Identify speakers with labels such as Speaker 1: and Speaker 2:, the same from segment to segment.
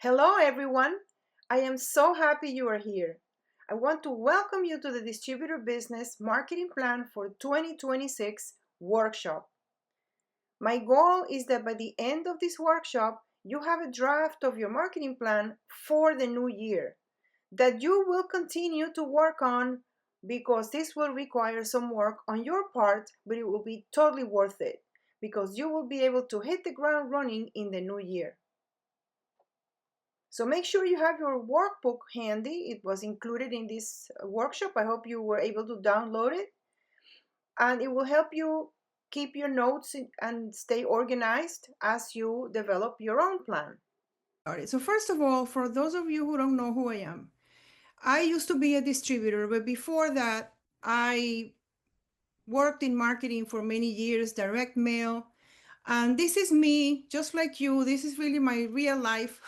Speaker 1: Hello, everyone. I am so happy you are here. I want to welcome you to the Distributor Business Marketing Plan for 2026 workshop. My goal is that by the end of this workshop, you have a draft of your marketing plan for the new year that you will continue to work on because this will require some work on your part, but it will be totally worth it because you will be able to hit the ground running in the new year. So make sure you have your workbook handy. It was included in this workshop. I hope you were able to download it. And it will help you keep your notes and stay organized as you develop your own plan.
Speaker 2: All right. So first of all, for those of you who don't know who I am, I used to be a distributor, but before that, I worked in marketing for many years, direct mail. And this is me, just like you. This is really my real life.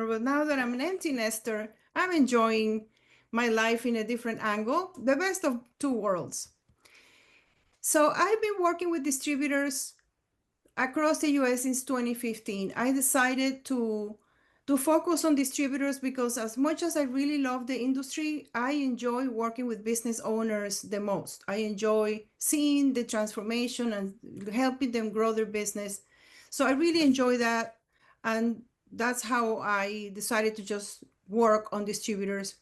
Speaker 2: But now that I'm an empty nester, I'm enjoying my life in a different angle, the best of two worlds. So I've been working with distributors across the US since 2015. I decided to focus on distributors because as much as I really love the industry, I enjoy working with business owners the most. I enjoy seeing the transformation and helping them grow their business. So I really enjoy that. And that's how I decided to just work on distributors.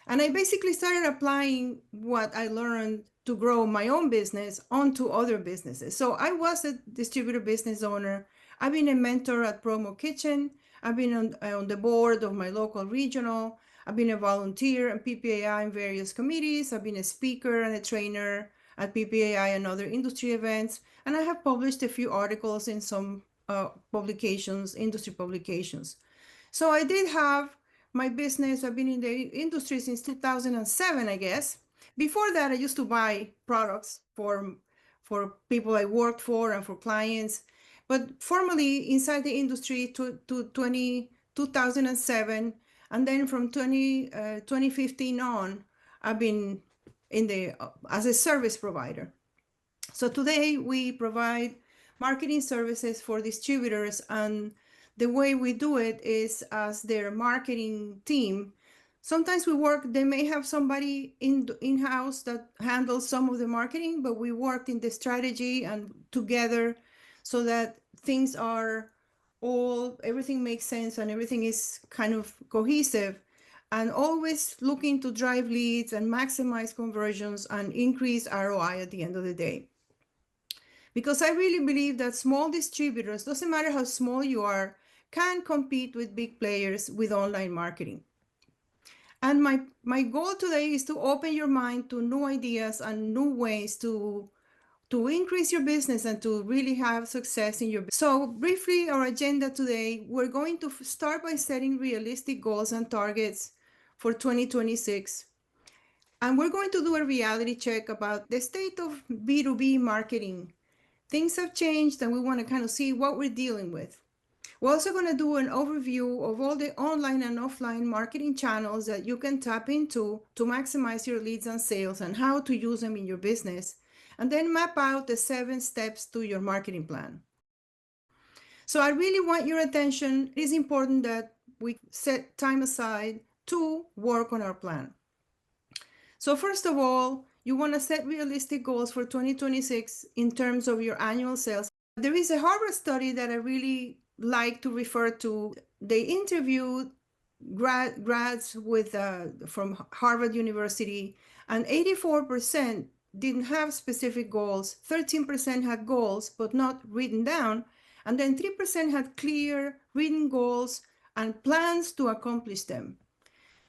Speaker 2: And I basically started applying what I learned to grow my own business onto other businesses. So I was a distributor business owner. I've been a mentor at Promo Kitchen. I've been on the board of my local regional. I've been a volunteer at PPAI in various committees. I've been a speaker and a trainer at PPAI and other industry events. And I have published a few articles in some publications, industry publications. So I did have my business. I've been in the industry since 2007, I guess. Before that, I used to buy products for people I worked for and for clients. But formally inside the industry to 2007, and then from 2015 on, I've been in the as a service provider. So today we provide marketing services for distributors, and the way we do it is as their marketing team. Sometimes they may have somebody in-house that handles some of the marketing, but we work in the strategy and together so that everything makes sense and everything is kind of cohesive, and always looking to drive leads and maximize conversions and increase ROI at the end of the day. Because I really believe that small distributors, doesn't matter how small you are, can compete with big players with online marketing. And my goal today is to open your mind to new ideas and new ways to increase your business and to really have success in your business. So briefly, our agenda today, we're going to start by setting realistic goals and targets for 2026. And we're going to do a reality check about the state of B2B marketing. Things have changed and we want to kind of see what we're dealing with. We're also going to do an overview of all the online and offline marketing channels that you can tap into to maximize your leads and sales and how to use them in your business. And then map out the 7 steps to your marketing plan. So I really want your attention. It is important that we set time aside to work on our plan. So first of all, you want to set realistic goals for 2026 in terms of your annual sales. There is a Harvard study that I really like to refer to. They interviewed grads from Harvard University, and 84% didn't have specific goals. 13% had goals, but not written down. And then 3% had clear written goals and plans to accomplish them.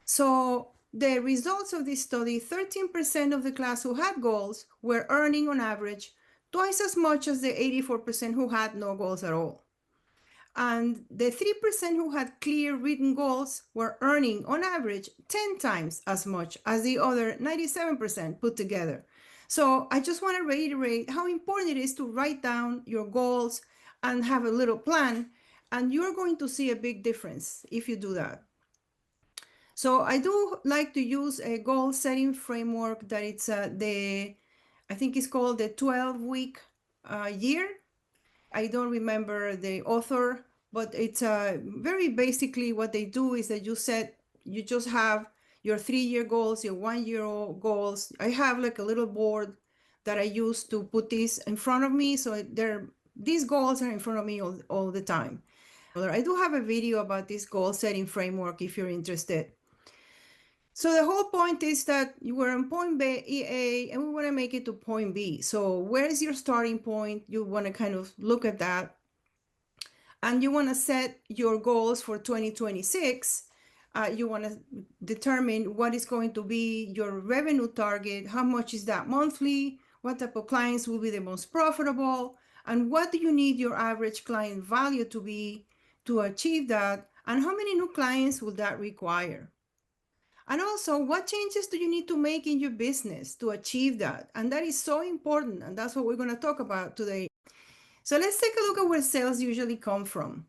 Speaker 2: So the results of this study, 13% of the class who had goals were earning on average twice as much as the 84% who had no goals at all. And the 3% who had clear written goals were earning on average 10 times as much as the other 97% put together. So I just want to reiterate how important it is to write down your goals and have a little plan. And you're going to see a big difference if you do that. So I do like to use a goal setting framework that I think it's called the 12-week year. I don't remember the author, but it's very basically what they do is that you just have your 3 year goals, your 1 year goals. I have like a little board that I use to put these in front of me. So these goals are in front of me all the time. I do have a video about this goal setting framework if you're interested. So the whole point is that you were on point A and we want to make it to point B. So where is your starting point? You want to kind of look at that and you want to set your goals for 2026. You want to determine what is going to be your revenue target, how much is that monthly, what type of clients will be the most profitable, and what do you need your average client value to be to achieve that, and how many new clients will that require. And also, what changes do you need to make in your business to achieve that? And that is so important. And that's what we're going to talk about today. So let's take a look at where sales usually come from.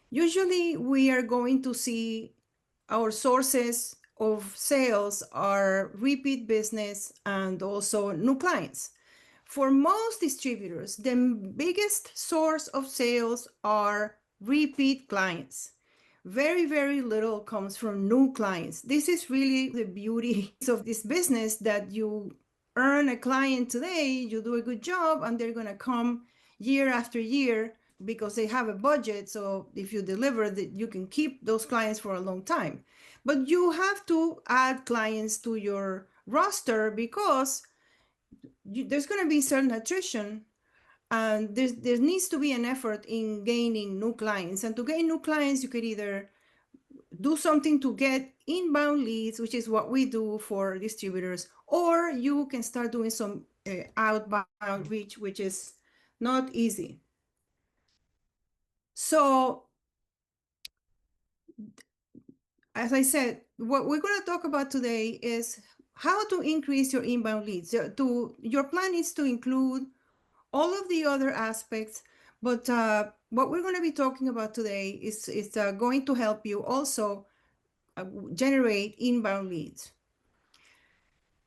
Speaker 2: Usually, we are going to see our sources of sales are repeat business and also new clients. For most distributors, the biggest source of sales are repeat clients. Very, very little comes from new clients. This is really the beauty of this business, that you earn a client today, you do a good job, and they're going to come year after year because they have a budget. So if you deliver, that you can keep those clients for a long time. But you have to add clients to your roster because there's going to be certain attrition, and there needs to be an effort in gaining new clients. And to gain new clients, you could either do something to get inbound leads, which is what we do for distributors, or you can start doing some outbound reach, which is not easy. So as I said, what we're going to talk about today is how to increase your inbound leads. Your plan is to include all of the other aspects, but what we're going to be talking about today is going to help you also generate inbound leads.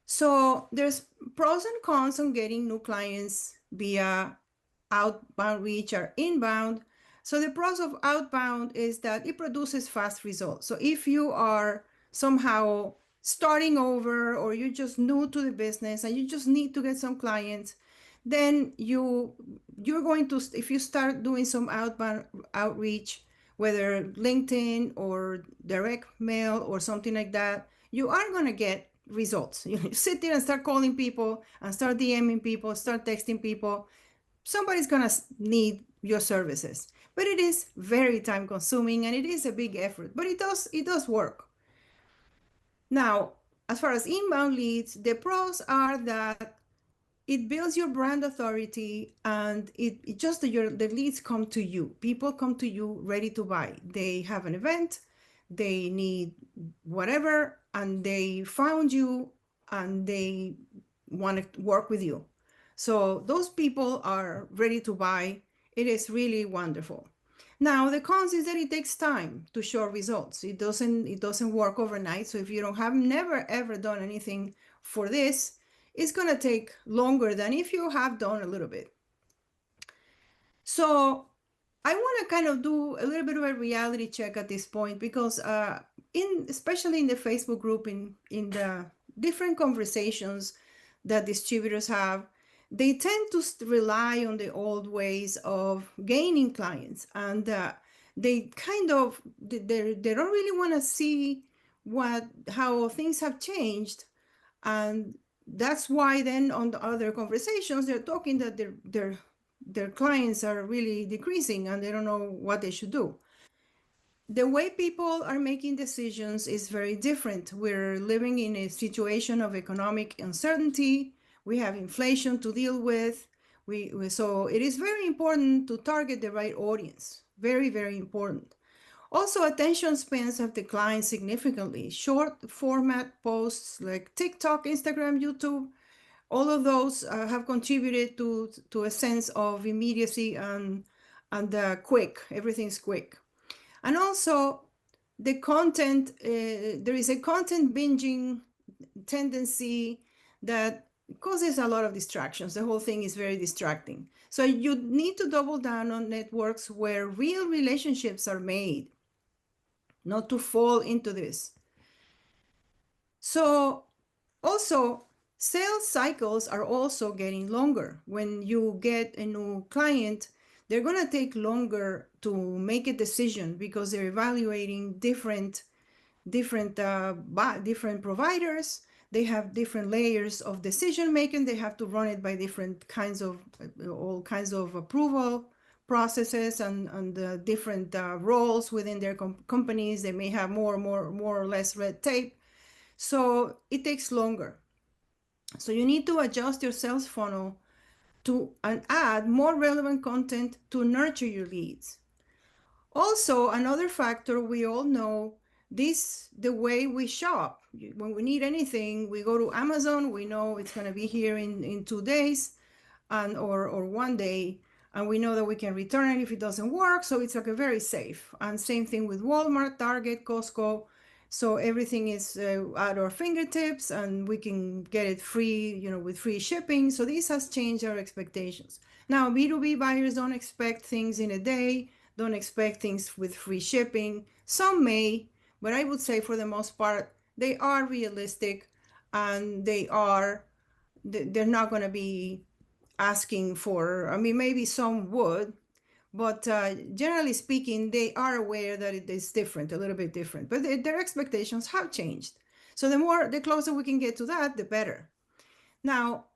Speaker 2: So there's pros and cons on getting new clients via outbound reach or inbound. So the pros of outbound is that it produces fast results. So if you are somehow starting over or you're just new to the business and you just need to get some clients, then you're going to, if you start doing some outbound outreach, whether LinkedIn or direct mail or something like that, you are going to get results. You sit there and start calling people and start DMing people, start texting people. Somebody's going to need your services. But it is very time consuming and it is a big effort, but it does work. Now, as far as inbound leads, the pros are that it builds your brand authority, and it just the leads come to you. People come to you ready to buy. They have an event, they need whatever, and they found you and they want to work with you. So those people are ready to buy. It is really wonderful. Now the cons is that it takes time to show results. It doesn't work overnight. So if you don't have never ever done anything for this, it's going to take longer than if you have done a little bit. So I want to kind of do a little bit of a reality check at this point, because especially in the Facebook group, in the different conversations that distributors have, they tend to rely on the old ways of gaining clients, and they kind of they don't really want to see how things have changed. And that's why then on the other conversations they're talking that their clients are really decreasing and they don't know what they should do. The way people are making decisions is very different. We're living in a situation of economic uncertainty. We have inflation to deal with. So it is very important to target the right audience. Very, very important. Also, attention spans have declined significantly. Short format posts like TikTok, Instagram, YouTube, all of those have contributed to a sense of immediacy and quick. Everything's quick. And also, the content, there is a content binging tendency that causes a lot of distractions. The whole thing is very distracting. So you need to double down on networks where real relationships are made, not to fall into this. So also, sales cycles are also getting longer. When you get a new client, they're going to take longer to make a decision because they're evaluating different providers. They have different layers of decision making. They have to run it by different kinds of all kinds of approval processes and different roles within their companies. They may have more or less red tape, so it takes longer. So you need to adjust your sales funnel to and add more relevant content to nurture your leads. Also, another factor we all know, this the way we shop. When we need anything, we go to Amazon, we know it's going to be here in 2 days and or one day, and we know that we can return it if it doesn't work. So it's like a very safe. And same thing with Walmart, Target, Costco. So everything is at our fingertips and we can get it free, with free shipping. So this has changed our expectations. Now, B2B buyers don't expect things in a day, don't expect things with free shipping. Some may, but I would say for the most part, they are realistic and they're not going to be asking for, I mean, maybe some would, but generally speaking, they are aware that it is different, a little bit different, but their expectations have changed. So the closer we can get to that, the better. Now,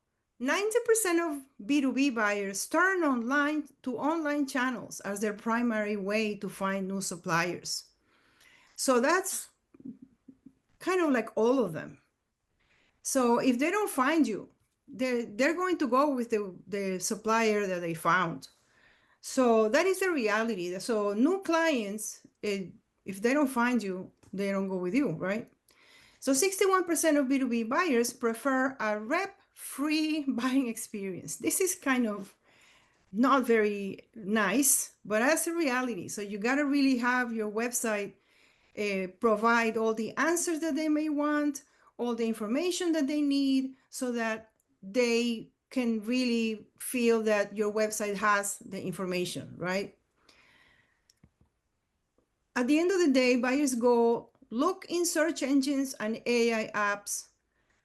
Speaker 2: 90% of B2B buyers turn online channels as their primary way to find new suppliers. So that's kind of like all of them. So if they don't find you, they're going to go with the supplier that they found. So that is the reality. So new clients, if they don't find you, they don't go with you, right? So 61% of B2B buyers prefer a rep-free buying experience. This is kind of not very nice, but that's a reality. So you got to really have your website provide all the answers that they may want, all the information that they need, so that they can really feel that your website has the information, right? At the end of the day, buyers go look in search engines and AI apps,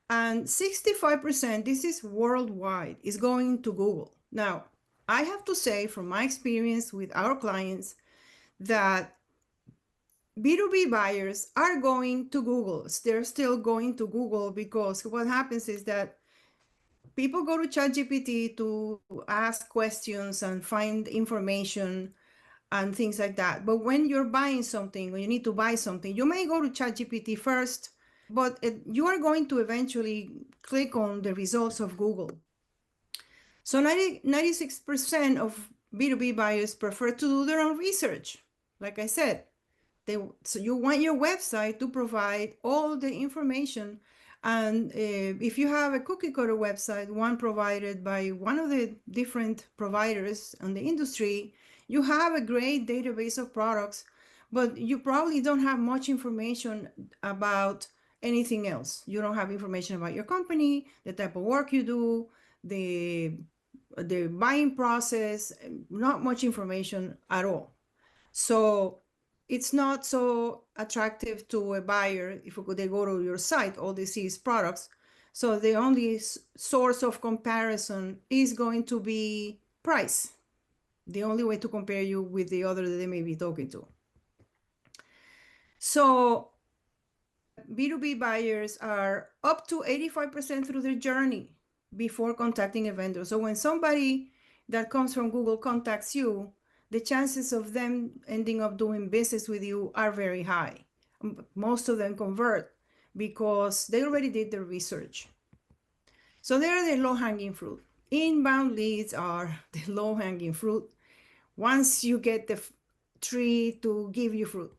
Speaker 2: and 65%, this is worldwide, is going to Google. Now, I have to say from my experience with our clients that B2B buyers are going to Google. They're still going to Google because what happens is that people go to ChatGPT to ask questions and find information and things like that. But when you're buying something, when you need to buy something, you may go to ChatGPT first, but you are going to eventually click on the results of Google. So 96% of B2B buyers prefer to do their own research. Like I said, so you want your website to provide all the information. And if you have a cookie cutter website, one provided by one of the different providers in the industry, you have a great database of products, but you probably don't have much information about anything else. You don't have information about your company, the type of work you do, the buying process, not much information at all. So it's not so attractive to a buyer if they go to your site, all they see is products. So the only source of comparison is going to be price, the only way to compare you with the other that they may be talking to. So B2B buyers are up to 85% through their journey before contacting a vendor. So when somebody that comes from Google contacts you, the chances of them ending up doing business with you are very high. Most of them convert because they already did their research. So they're the low-hanging fruit. Inbound leads are the low-hanging fruit. Once you get the tree to give you fruit.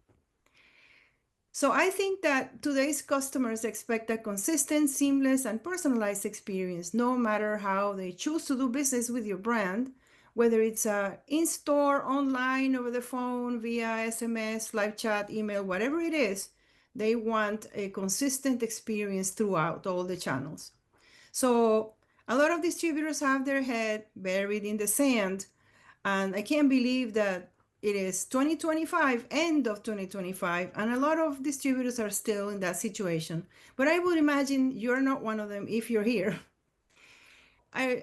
Speaker 2: So I think that today's customers expect a consistent, seamless, and personalized experience, no matter how they choose to do business with your brand, whether it's in-store, online, over the phone, via SMS, live chat, email, whatever it is, they want a consistent experience throughout all the channels. So A lot of distributors have their head buried in the sand, and I can't believe that it is 2025, end of 2025, and a lot of distributors are still in that situation. But I would imagine you're not one of them if you're here.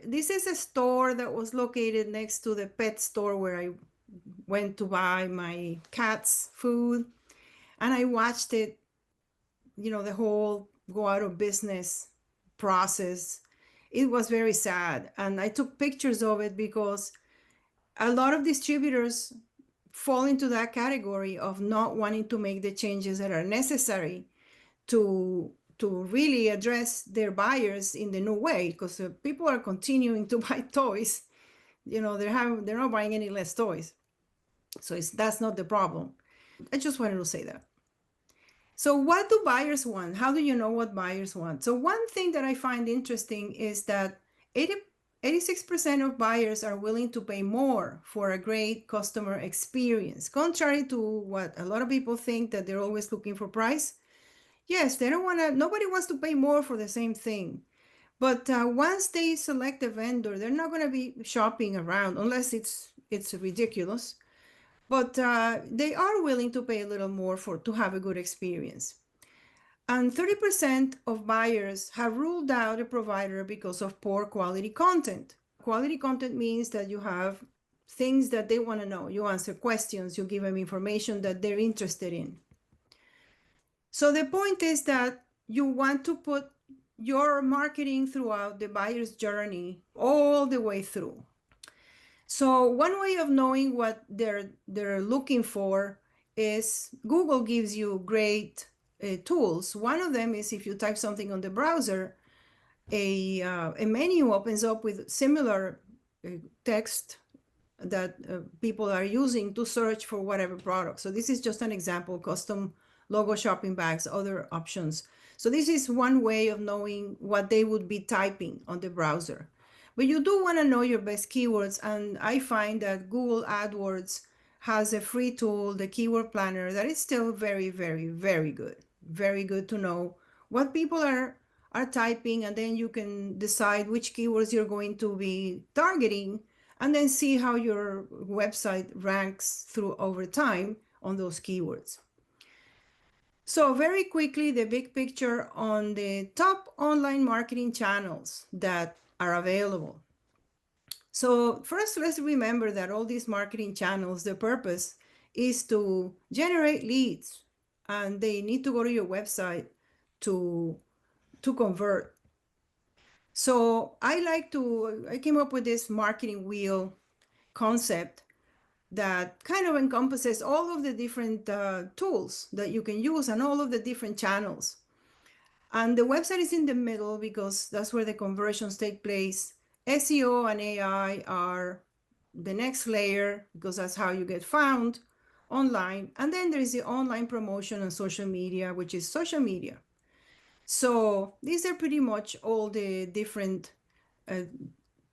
Speaker 2: This is a store that was located next to the pet store where I went to buy my cat's food, and I watched it, the whole go out of business process. It was very sad, and I took pictures of it because a lot of distributors fall into that category of not wanting to make the changes that are necessary to really address their buyers in the new way, because people are continuing to buy toys. They're not buying any less toys, so that's not the problem. I just wanted to say that. So what do buyers want? How do you know what buyers want? So one thing that I find interesting is that 86% of buyers are willing to pay more for a great customer experience, contrary to what a lot of people think, that they're always looking for price. Yes, they don't want to, nobody wants to pay more for the same thing. But once they select a vendor, they're not going to be shopping around unless it's ridiculous. But they are willing to pay a little more to have a good experience. And 30% of buyers have ruled out a provider because of poor quality content. Quality content means that you have things that they want to know. You answer questions, you give them information that they're interested in. So the point is that you want to put your marketing throughout the buyer's journey all the way through. So one way of knowing what they're looking for is Google gives you great tools. One of them is if you type something on the browser, a menu opens up with similar text that people are using to search for whatever product. So this is just an example: custom logo shopping bags, other options. So this is one way of knowing what they would be typing on the browser. But you do want to know your best keywords, and I find that Google AdWords has a free tool, the keyword planner, that is still very, very, very good. Very good to know what people are typing, and then you can decide which keywords you're going to be targeting, and then see how your website ranks through over time on those keywords. So very quickly, the big picture on the top online marketing channels that are available. So first, let's remember that all these marketing channels, the purpose is to generate leads, and they need to go to your website to convert. So I came up with this marketing wheel concept that kind of encompasses all of the different tools that you can use and all of the different channels. And the website is in the middle because that's where the conversions take place. SEO and AI are the next layer because that's how you get found online. And then there is the online promotion and social media, which is social media. So these are pretty much all the different uh,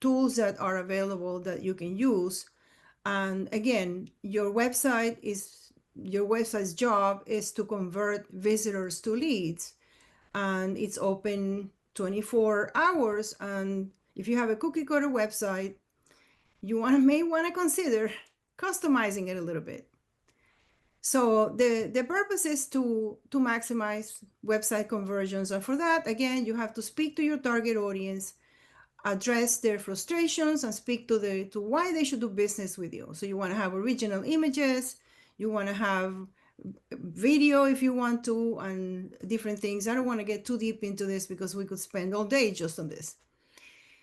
Speaker 2: tools that are available that you can use. And again, your website's job is to convert visitors to leads, and it's open 24 hours. And if you have a cookie cutter website, you may want to consider customizing it a little bit. So the purpose is to maximize website conversions. And for that, again, you have to speak to your target audience, address their frustrations, and speak to why they should do business with you. So you want to have original images, you want to have video if you want to, and different things. I don't want to get too deep into this because we could spend all day just on this.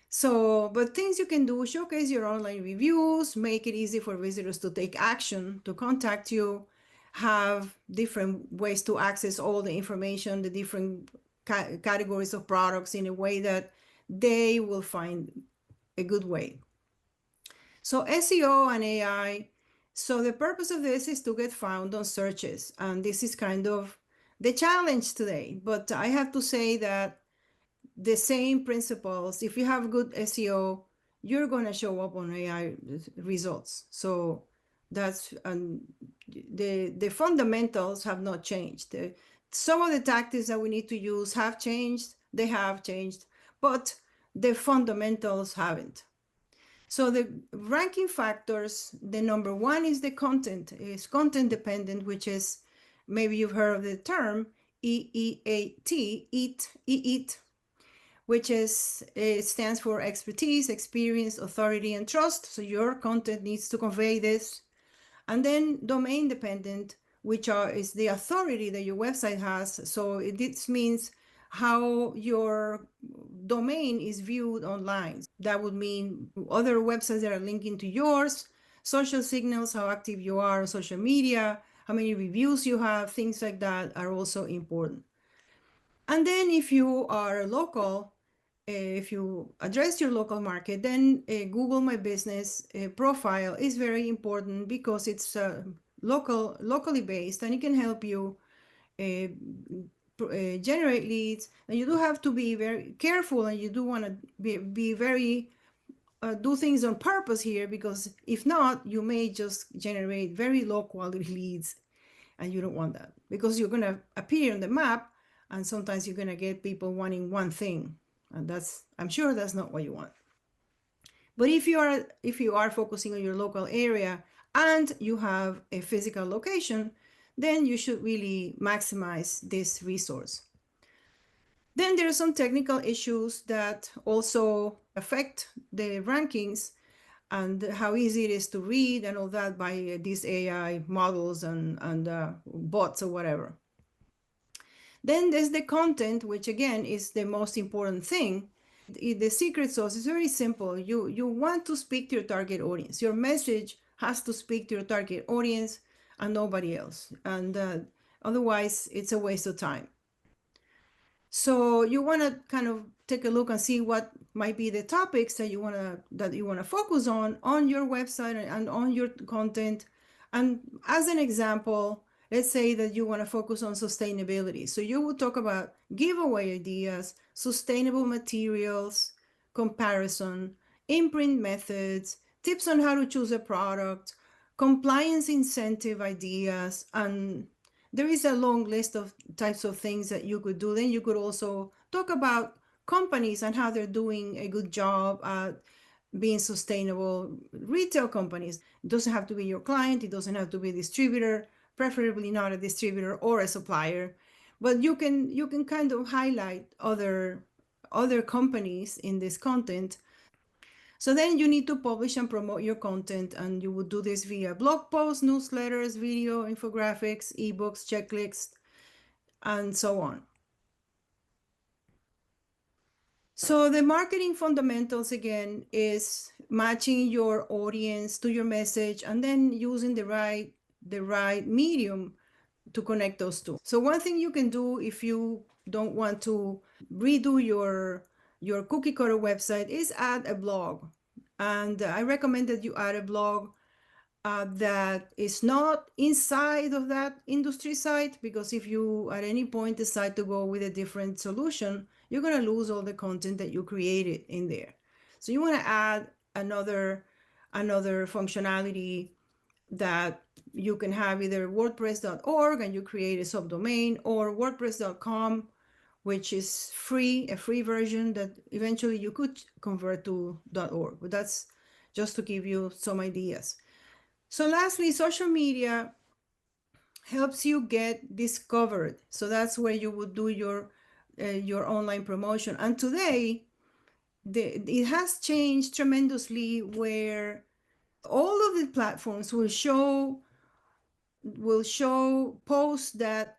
Speaker 2: So, but things you can do: showcase your online reviews, make it easy for visitors to take action, to contact you, have different ways to access all the information, the different categories of products in a way that they will find a good way. So SEO and AI. So the purpose of this is to get found on searches. And this is kind of the challenge today. But I have to say that the same principles, if you have good SEO, you're going to show up on AI results. So that's the fundamentals have not changed. Some of the tactics that we need to use have changed. They have changed, but the fundamentals haven't. So the ranking factors, the number one is the content, is content dependent, which is, maybe you've heard of the term EEAT, EAT, which is, it stands for expertise, experience, authority, and trust. So your content needs to convey this. And then domain dependent, which is the authority that your website has. So this means how your domain is viewed online. That would mean other websites that are linking to yours, social signals, how active you are on social media, how many reviews you have, things like that are also important. And then if you are local, if you address your local market, then Google My Business profile is very important because it's locally based, and it can help you uh, generate leads. And you do have to be very careful, and you do want to be very do things on purpose here, because if not, you may just generate very low quality leads, and you don't want that, because you're going to appear on the map, and sometimes you're going to get people wanting one thing, and I'm sure that's not what you want. But if you are focusing on your local area and you have a physical location, then you should really maximize this resource. Then there are some technical issues that also affect the rankings, and how easy it is to read and all that by these AI models and bots or whatever. Then there's the content, which again is the most important thing. The secret sauce is very simple. You want to speak to your target audience. Your message has to speak to your target audience and nobody else. And otherwise, it's a waste of time. So you want to kind of take a look and see what might be the topics that you want to focus on your website and on your content. And as an example, let's say that you want to focus on sustainability. So you will talk about giveaway ideas, sustainable materials, comparison, imprint methods, tips on how to choose a product, compliance incentive ideas, and there is a long list of types of things that you could do. Then you could also talk about companies and how they're doing a good job at being sustainable. Retail companies, it doesn't have to be your client, it doesn't have to be a distributor, preferably not a distributor or a supplier, but you can kind of highlight other companies in this content. So then you need to publish and promote your content, and you would do this via blog posts, newsletters, video, infographics, ebooks, checklists, and so on. So the marketing fundamentals again is matching your audience to your message, and then using the right medium to connect those two. So one thing you can do if you don't want to redo your cookie cutter website is add a blog. And I recommend that you add a blog that is not inside of that industry site, because if you at any point decide to go with a different solution, you're going to lose all the content that you created in there. So you want to add another functionality that you can have, either wordpress.org and you create a subdomain, or wordpress.com, which is free, a free version that eventually you could convert to .org. But that's just to give you some ideas. So lastly, social media helps you get discovered. So that's where you would do your online promotion. And today, it has changed tremendously, where all of the platforms will show posts that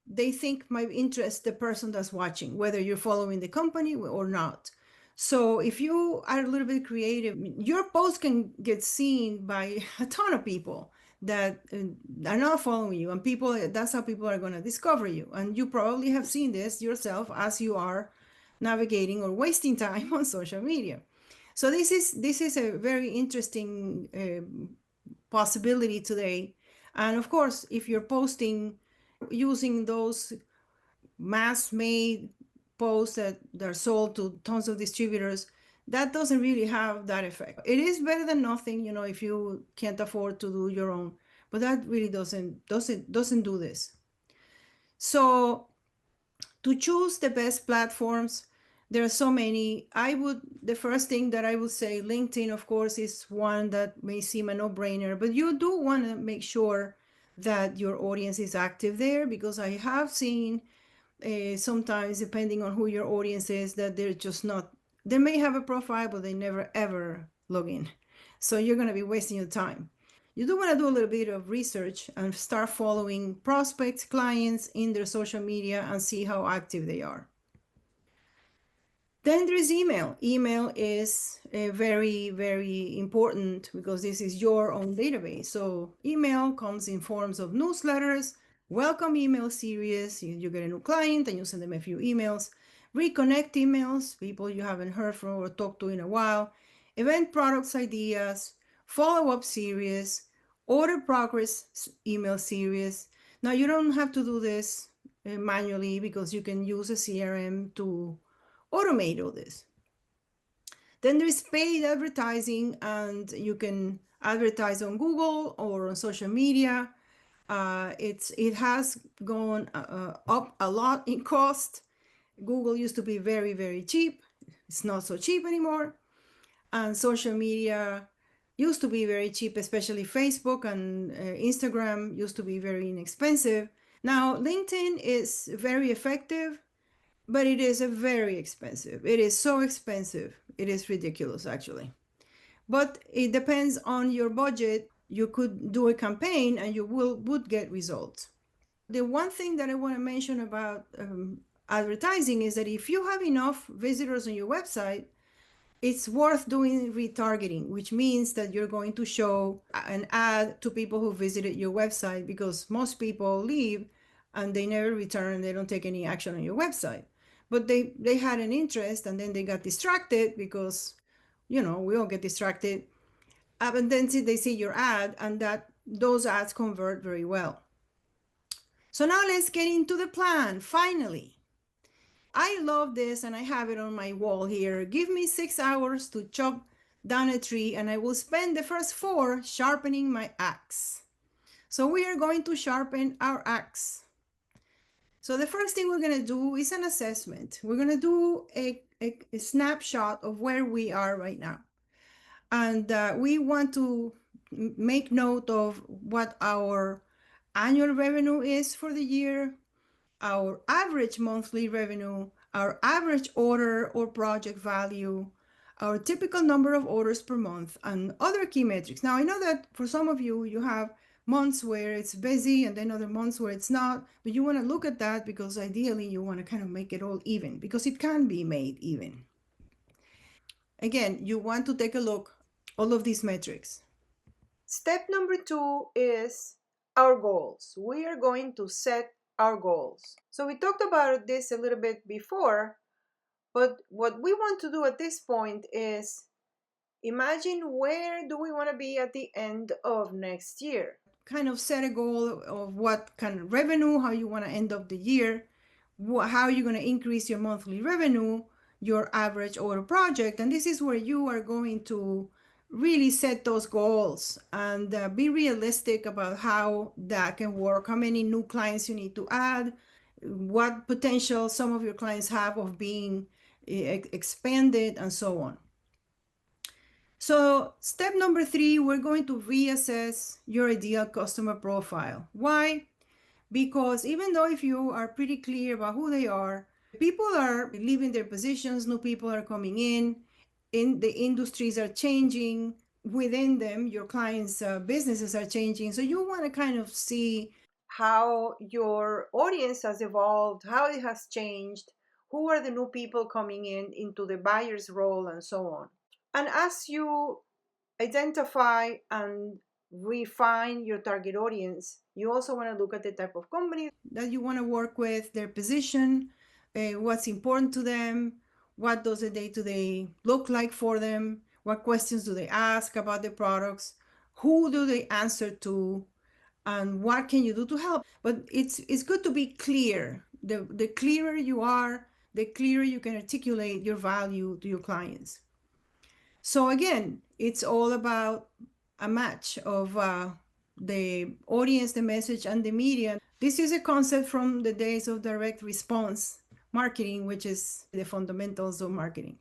Speaker 2: they think might interest the person that's watching, whether you're following the company or not. So if you are a little bit creative, your post can get seen by a ton of people that are not following you, and that's how people are going to discover you. And you probably have seen this yourself as you are navigating or wasting time on social media. So this is a very interesting possibility today. And of course, if you're posting using those mass made posts that are sold to tons of distributors, that doesn't really have that effect. It is better than nothing, if you can't afford to do your own, but that really doesn't do this. So to choose the best platforms, There are so many. The first thing that I would say, LinkedIn, of course, is one that may seem a no-brainer, but you do want to make sure that your audience is active there, because I have seen sometimes, depending on who your audience is, that they're just not, they may have a profile, but they never ever log in. So you're going to be wasting your time. You do want to do a little bit of research and start following prospects, clients in their social media and see how active they are. Then there's email. Email is very, very important because this is your own database. So email comes in forms of newsletters, welcome email series. You get a new client and you send them a few emails, reconnect emails, people you haven't heard from or talked to in a while, event products ideas, follow-up series, order progress email series. Now you don't have to do this manually because you can use a CRM to automate all this. Then there's paid advertising, and you can advertise on Google or on social media. It has gone up a lot in cost. Google used to be very, very cheap. It's not so cheap anymore. And social media used to be very cheap, especially Facebook and Instagram used to be very inexpensive. Now, LinkedIn is very effective, but it is a very expensive. It is so expensive. It is ridiculous, actually. But it depends on your budget. You could do a campaign and you would get results. The one thing that I want to mention about advertising is that if you have enough visitors on your website, it's worth doing retargeting, which means that you're going to show an ad to people who visited your website, because most people leave and they never return. They don't take any action on your website, but they had an interest and then they got distracted because, we all get distracted. And then they see your ad, and that those ads convert very well. So now let's get into the plan. Finally, I love this and I have it on my wall here. Give me 6 hours to chop down a tree and I will spend the first 4 sharpening my axe. So we are going to sharpen our axe. So the first thing we're going to do is an assessment. We're going to do a snapshot of where we are right now. And we want to make note of what our annual revenue is for the year, our average monthly revenue, our average order or project value, our typical number of orders per month, and other key metrics. Now, I know that for some of you, you have months where it's busy and then other months where it's not, but you want to look at that because ideally you want to kind of make it all even, because it can be made even. Again, you want to take a look all of these metrics.
Speaker 1: Step number 2 is our goals. We are going to set our goals. So we talked about this a little bit before, but what we want to do at this point is imagine where do we want to be at the end of next year.
Speaker 2: Kind of set a goal of what kind of revenue, how you want to end up the year, how you're going to increase your monthly revenue, your average order project. And this is where you are going to really set those goals and be realistic about how that can work, how many new clients you need to add, what potential some of your clients have of being expanded, and so on. So step number 3, we're going to reassess your ideal customer profile. Why? Because even though if you are pretty clear about who they are, people are leaving their positions, new people are coming in the industries are changing within them, your clients' businesses are changing. So you want to kind of see
Speaker 1: how your audience has evolved, how it has changed, who are the new people coming in into the buyer's role, and so on. And as you identify and refine your target audience, you also want to look at the type of company
Speaker 2: that you want to work with, their position, what's important to them, what does the day-to-day look like for them, what questions do they ask about the products, who do they answer to, and what can you do to help. But it's good to be clear. The clearer you are, the clearer you can articulate your value to your clients. So again, it's all about a match of the audience, the message, and the media. This is a concept from the days of direct response marketing, which is the fundamentals of marketing.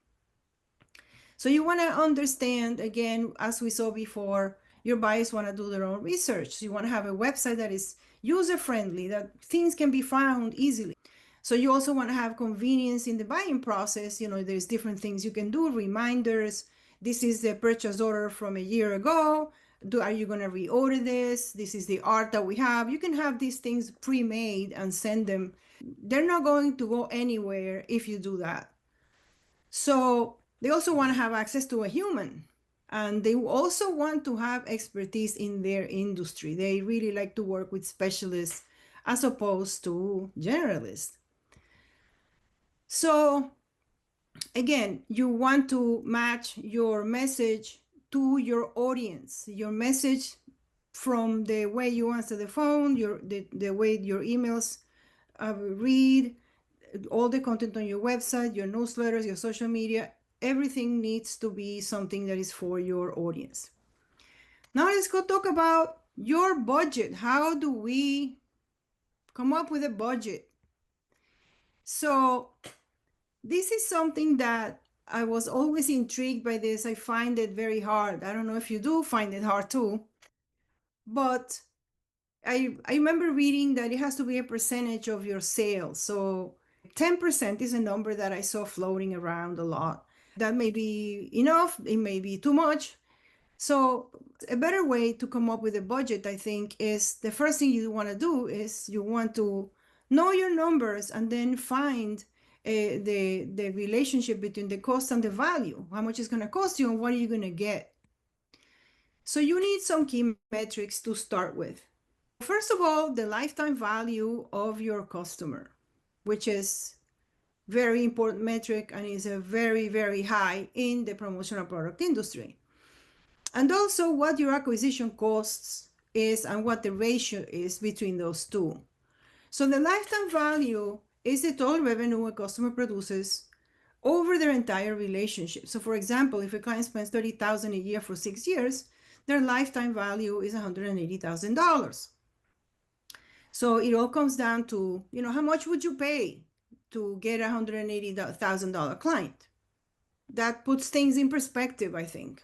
Speaker 2: So you want to understand, again, as we saw before, your buyers want to do their own research. So you want to have a website that is user friendly, that things can be found easily. So you also want to have convenience in the buying process. There's different things you can do, reminders. This is the purchase order from a year ago. Are you going to reorder this? This is the art that we have. You can have these things pre-made and send them. They're not going to go anywhere if you do that. So they also want to have access to a human, and they also want to have expertise in their industry. They really like to work with specialists as opposed to generalists. So again, you want to match your message to your audience, your message from the way you answer the phone, the way your emails read, all the content on your website, your newsletters, your social media. Everything needs to be something that is for your audience. Now let's go talk about your budget. How do we come up with a budget? So this is something that I was always intrigued by this. I find it very hard. I don't know if you do find it hard too, but I remember reading that it has to be a percentage of your sales. So 10% is a number that I saw floating around a lot. That may be enough, it may be too much. So a better way to come up with a budget, I think, is the first thing you want to do is you want to know your numbers and then find the relationship between the cost and the value. How much is going to cost you and what are you going to get? So you need some key metrics to start with. First of all, the lifetime value of your customer, which is very important metric and is a very, very high in the promotional product industry. And also what your acquisition costs is and what the ratio is between those two. So the lifetime value is the total revenue a customer produces over their entire relationship. So for example, if a client spends $30,000 a year for 6 years, their lifetime value is $180,000. So it all comes down to, how much would you pay to get a $180,000 client? That puts things in perspective, I think.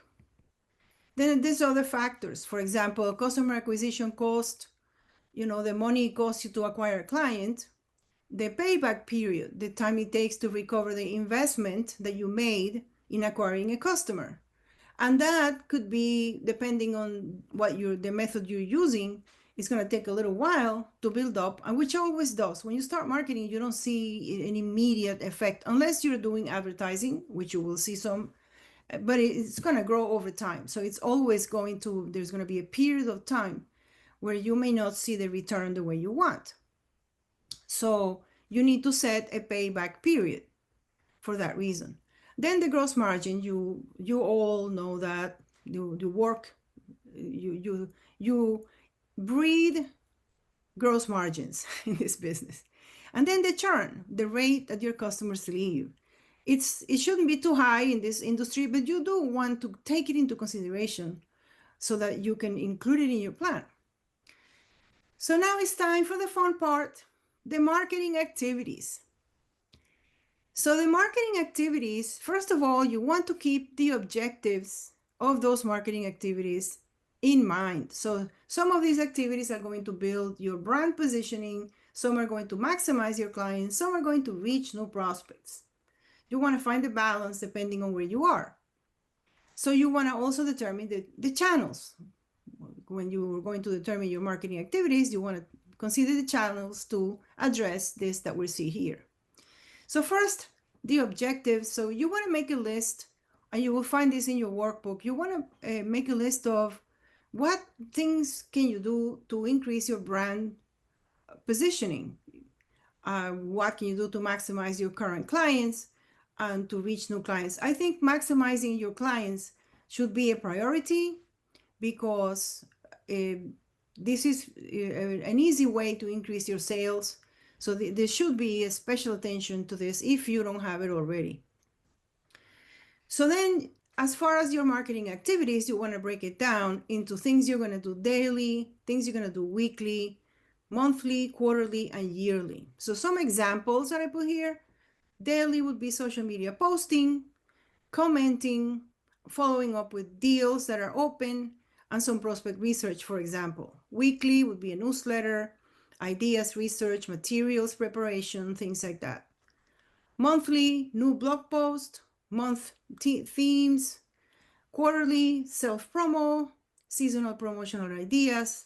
Speaker 2: Then there's other factors. For example, customer acquisition cost, the money it costs you to acquire a client, the payback period, the time it takes to recover the investment that you made in acquiring a customer. And that could be, depending on the method you're using, it's going to take a little while to build up, and which always does. When you start marketing, you don't see an immediate effect unless you're doing advertising, which you will see some, but it's going to grow over time. So it's always there's going to be a period of time where you may not see the return the way you want. So you need to set a payback period for that reason. Then the gross margin, you all know that you work, you breed gross margins in this business. And then the churn, the rate that your customers leave. It shouldn't be too high in this industry, but you do want to take it into consideration so that you can include it in your plan. So now it's time for the fun part, the marketing activities. So the marketing activities, first of all, you want to keep the objectives of those marketing activities in mind. So some of these activities are going to build your brand positioning, some are going to maximize your clients, some are going to reach new prospects. You want to find the balance depending on where you are. So you want to also determine the channels. When you're going to determine your marketing activities, you want to consider the channels to address this that we see here. So first, the objectives. So you want to make a list, and you will find this in your workbook. You want to make a list of what things can you do to increase your brand positioning. What can you do to maximize your current clients and to reach new clients? I think maximizing your clients should be a priority because this is an easy way to increase your sales. So there should be a special attention to this if you don't have it already. So then, as far as your marketing activities, you want to break it down into things you're going to do daily, things you're going to do weekly, monthly, quarterly, and yearly. So some examples that I put here. Daily would be social media posting, commenting, following up with deals that are open, and some prospect research, for example. Weekly would be a newsletter, ideas, research, materials preparation, things like that. Monthly, new blog post, month themes, quarterly, self promo, seasonal promotional ideas,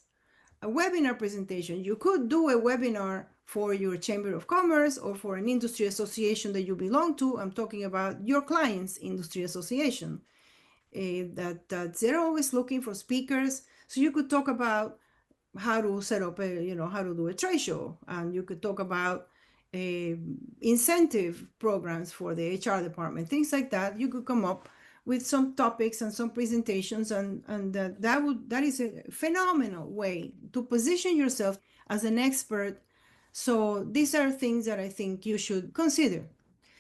Speaker 2: a webinar presentation. You could do a webinar for your Chamber of Commerce or for an industry association that you belong to. I'm talking about your client's industry association. That they're always looking for speakers. So you could talk about how to set up how to do a trade show, and you could talk about uh, incentive programs for the HR department, things like that. You could come up with some topics and some presentations, and that is a phenomenal way to position yourself as an expert. So these are things that I think you should consider.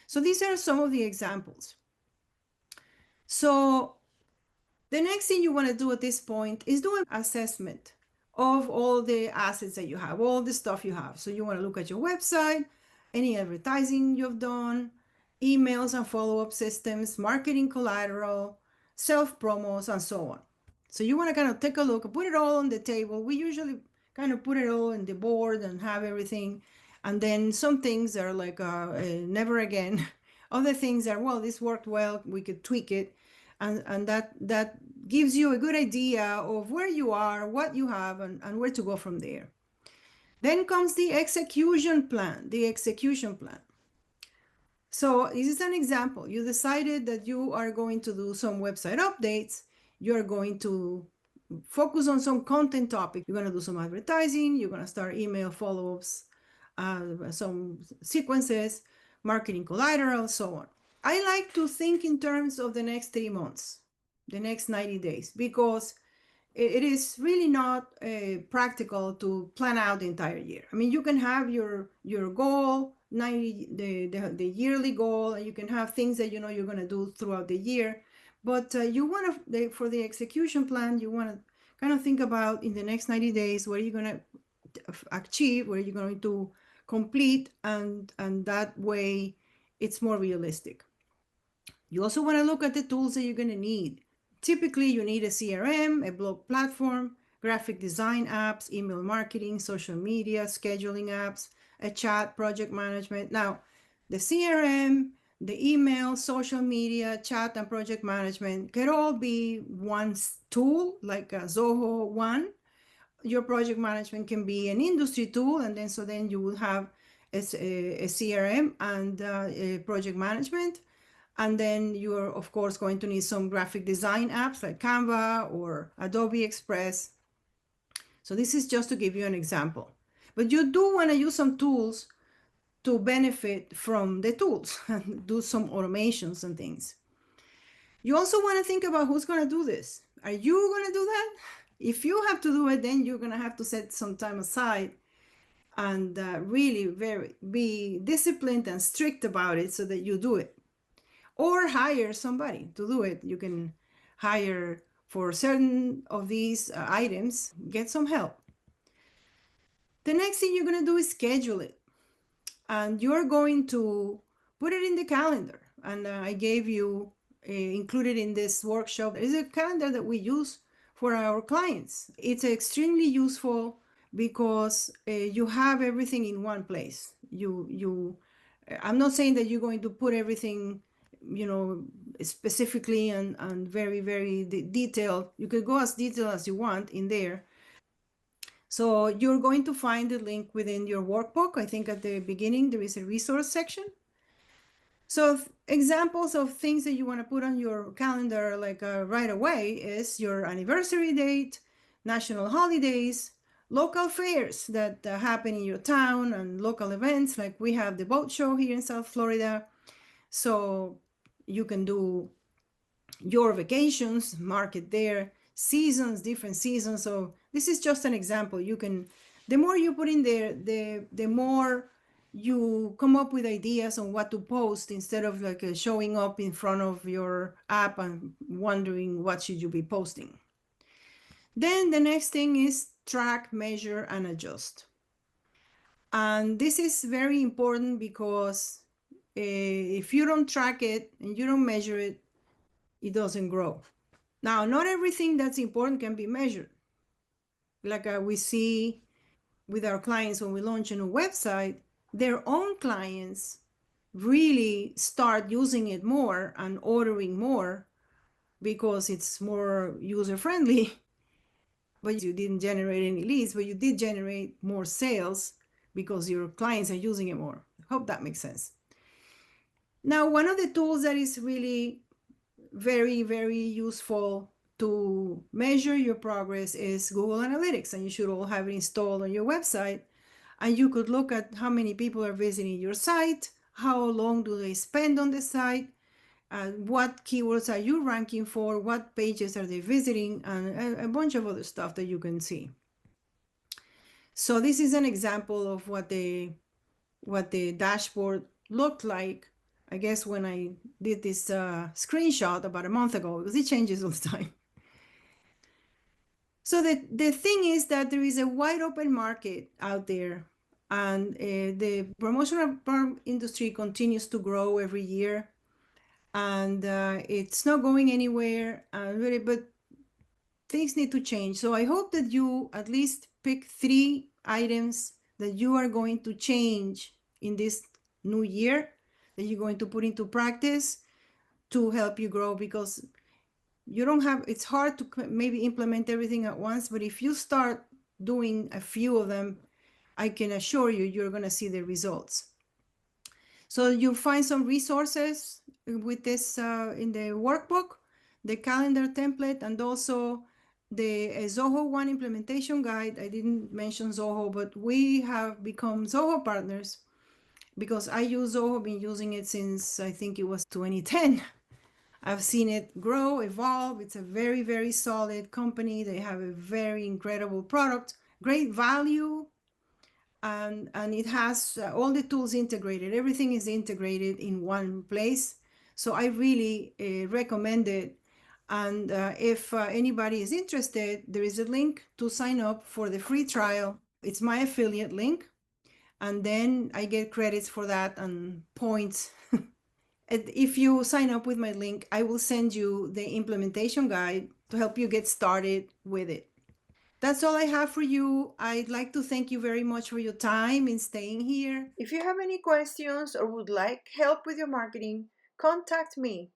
Speaker 2: So these are some of the examples. So the next thing you want to do at this point is do an assessment of all the assets that you have, all the stuff you have. So you want to look at your website, any advertising you've done, emails and follow-up systems, marketing collateral, self-promos, and so on. So you want to kind of take a look, put it all on the table. We usually kind of put it all in the board and have everything. And then some things are like never again. Other things are, well, this worked well, we could tweak it, and that gives you a good idea of where you are, what you have, and where to go from there. Then comes the execution plan. So this is an example. You decided that you are going to do some website updates. You're going to focus on some content topic. You're going to do some advertising. You're going to start email follow-ups, some sequences, marketing collateral, so on. I like to think in terms of the next 3 months, the next 90 days, because it is really not practical to plan out the entire year. I mean, you can have your goal, 90 the yearly goal, and you can have things that you know you're going to do throughout the year. But you want to, for the execution plan, you want to kind of think about in the next 90 days what are you going to achieve, what are you going to complete, and that way it's more realistic. You also want to look at the tools that you're going to need. Typically, you need a CRM, a blog platform, graphic design apps, email marketing, social media, scheduling apps, a chat, project management. Now, the CRM, the email, social media, chat, and project management can all be one tool, like a Zoho One. Your project management can be an industry tool, and then you will have a CRM and a project management. And then you're, of course, going to need some graphic design apps like Canva or Adobe Express. So this is just to give you an example. But you do want to use some tools to benefit from the tools and do some automations and things. You also want to think about who's going to do this. Are you going to do that? If you have to do it, then you're going to have to set some time aside and really be disciplined and strict about it so that you do it. Or hire somebody to do it. You can hire for certain of these items, get some help. The next thing you're going to do is schedule it. And you're going to put it in the calendar. And I gave you, included in this workshop, is a calendar that we use for our clients. It's extremely useful because you have everything in one place. I'm not saying that you're going to put everything, specifically and very, very detailed. You could go as detailed as you want in there. So you're going to find the link within your workbook. I think at the beginning there is a resource section. So examples of things that you want to put on your calendar like right away is your anniversary date, national holidays, local fairs that happen in your town, and local events like we have the boat show here in South Florida. So you can do your vacations, market there, seasons, different seasons. So this is just an example. You can, the more you put in there, the more you come up with ideas on what to post instead of like showing up in front of your app and wondering what should you be posting. Then the next thing is track, measure, and adjust. And this is very important because if you don't track it and you don't measure it, it doesn't grow. Now, not everything that's important can be measured. Like we see with our clients when we launch a new website, their own clients really start using it more and ordering more because it's more user friendly. But you didn't generate any leads, but you did generate more sales because your clients are using it more. I hope that makes sense. Now, one of the tools that is really very, very useful to measure your progress is Google Analytics, and you should all have it installed on your website. And you could look at how many people are visiting your site, how long do they spend on the site, what keywords are you ranking for, what pages are they visiting, and a bunch of other stuff that you can see. So this is an example of what the dashboard looked like, I guess, when I did this screenshot about a month ago, because it changes all the time. So the thing is that there is a wide open market out there, and the promotional industry continues to grow every year, and it's not going anywhere, but things need to change. So I hope that you at least pick 3 items that you are going to change in this new year, that you're going to put into practice to help you grow, because you don't have, it's hard to maybe implement everything at once, but if you start doing a few of them, I can assure you, you're going to see the results. So you'll find some resources with this in the workbook, the calendar template, and also the Zoho One implementation guide. I didn't mention Zoho, but we have become Zoho partners because I use Zoho, been using it since I think it was 2010. I've seen it grow, evolve. It's a very, very solid company. They have a very incredible product, great value, and it has all the tools integrated. Everything is integrated in one place. So I really recommend it. And if anybody is interested, there is a link to sign up for the free trial. It's my affiliate link. And then I get credits for that and points. If you sign up with my link, I will send you the implementation guide to help you get started with it. That's all I have for you. I'd like to thank you very much for your time in staying here.
Speaker 1: If you have any questions or would like help with your marketing, contact me.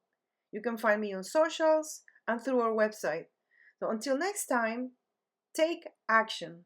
Speaker 1: You can find me on socials and through our website. So until next time, take action.